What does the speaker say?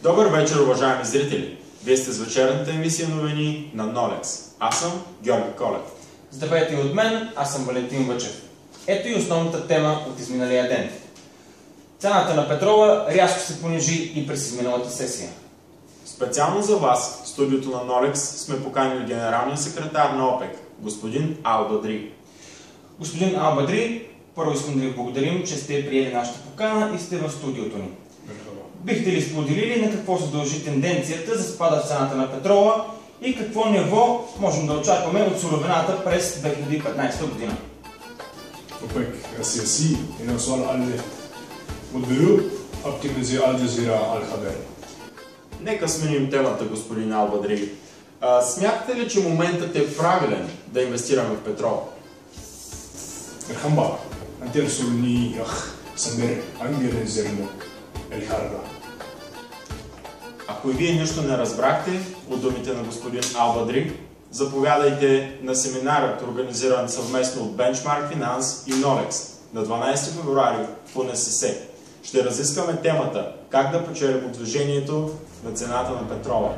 Добър вечер, уважаеми зрители! Вие сте с вечерната емисия новини на Nolex. Аз съм Георги Колев. Здравейте и от мен, аз съм Валентин Въчев. Ето и основната тема от изминалия ден. Цената на петрола рязко се понижи и през изминалата сесия. Специално за вас, в студиото на Nolex, сме поканили генералния секретар на ОПЕК, господин Ал Бадри. Господин Ал Бадри, първо искам да ви благодарим, че сте приели нашата покана и сте в студиото ни. Бихте ли споделили на какво се дължи тенденцията за спада в цената на петрола и какво ниво можем да очакваме от суровината през 2015 година? OPEC السياسي هنا سؤال على النفط والبيروت optimiser Al Jazeera Al Khabar. Нека сменим темата, господин Ал Бадри. Смятате ли, че моментът е правилен да инвестираме в петрол? الخنبار أنت رسولني أخ سمير أنجل زرنو الحرة. Ако и вие нищо не разбрахте от думите на господин Ал Бадри, заповядайте на семинарът, организиран съвместно от Benchmark Finance и Nolex на 12 февруари в УНСС. Ще разискваме темата как да печелим от движението на цената на петрола.